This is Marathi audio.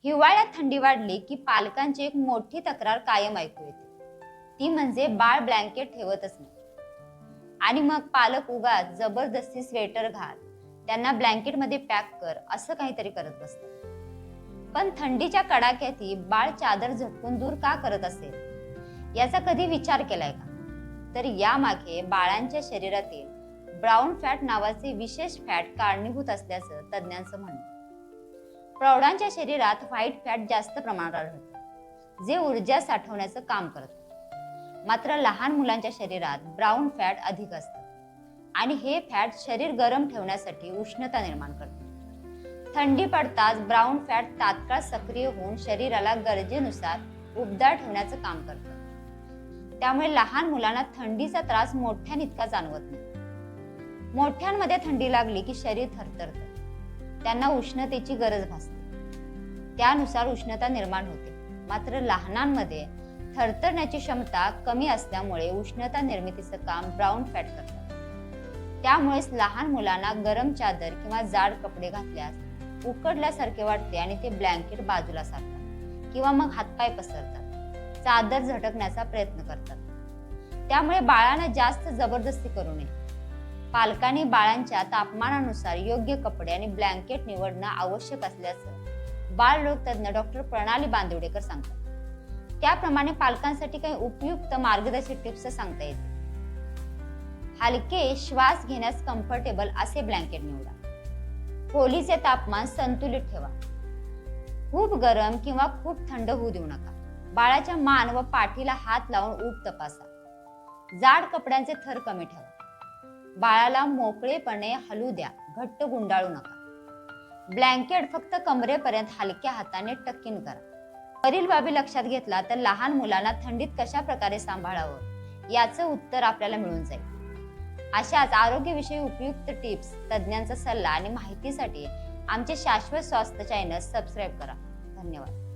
हिवाळ्यात थंडी वाढली की पालकांची एक मोठी तक्रार कायम ऐकू येते. ती म्हणजे बाळ ब्लँकेट ठेवतच नाही. आणि मग पालक उगाच जबरदस्ती स्वेटर घाल, त्यांना ब्लँकेटमध्ये पॅक कर, असं काहीतरी करत बसतात. पण थंडीच्या कडाक्यातही बाळ चादर झटकून दूर का करत असेल, याचा कधी विचार केलाय का? तर यामागे बाळांच्या शरीरातील ब्राऊन फॅट नावाचे विशेष फॅट कारणीभूत असल्याचं तज्ज्ञांचं म्हणणं. प्रौढांच्या शरीरात व्हाईट फॅट जास्त प्रमाणात आढळतं, जे ऊर्जा साठवण्याचं काम करतं. मात्र लहान मुलांच्या शरीरात ब्राऊन फॅट अधिक असतं आणि हे फॅट शरीर गरम ठेवण्यासाठी उष्णता निर्माण करतं. थंडी पडताच ब्राऊन फॅट तात्काळ सक्रिय होऊन शरीराला गरजेनुसार उबदार ठेवण्याचं काम करतं. त्यामुळे लहान मुलांना थंडीचा त्रास मोठ्यांइतका जाणवत नाही. मोठ्यांमध्ये थंडी लागली की शरीर थरथरतं, त्यांना उष्णतेची गरज भासते, त्यानुसार उष्णता निर्माण होते. मात्र लहानांमध्ये थरथरण्याची क्षमता कमी असल्यामुळे उष्णता निर्मितीचं काम ब्राऊन फॅट करतात. त्यामुळेच लहान मुलांना गरम चादर किंवा जाड कपडे घातल्यास उकडल्यासारखे वाटते आणि ते ब्लँकेट बाजूला सारतात किंवा मग हातपाय पसरतात, चादर झटकण्याचा प्रयत्न करतात. त्यामुळे बाळांना जास्त जबरदस्ती करू नये. पालकांनी बाळांच्या तापमानानुसार योग्य कपडे आणि ब्लँकेट निवडणं आवश्यक असल्याचं बाळरोग तज्ज्ञ डॉक्टर प्रणाली बांदिवडेकर सांगतात. त्याप्रमाणे पालकांसाठी काही उपयुक्त मार्गदर्शक टिप्स सांगता येतील. हलके श्वास घेण्यास कम्फर्टेबल असे ब्लँकेट निवडा. खोलीचे तापमान संतुलित ठेवा. खूप गरम किंवा खूप थंड होऊ देऊ नका. बाळाच्या मान व पाठीला हात लावून ऊब तपासा. जाड कपड्यांचे थर कमी ठेवा. बाळाला मोकळेपणे हलू द्या, घट्ट गुंडाळू नका. ब्लँकेट फक्त कमरेपर्यंत हलक्या हाताने टक्किन करा. वरील बाबी लक्षात घेतला तर लहान मुलांना थंडीत कशा प्रकारे सांभाळावं याचं उत्तर आपल्याला मिळून जाईल. अशाच आरोग्यविषयी उपयुक्त टिप्स, तज्ज्ञांचा सल्ला आणि माहितीसाठी आमचे शाश्वत स्वास्थ्य चॅनल सबस्क्राईब करा. धन्यवाद.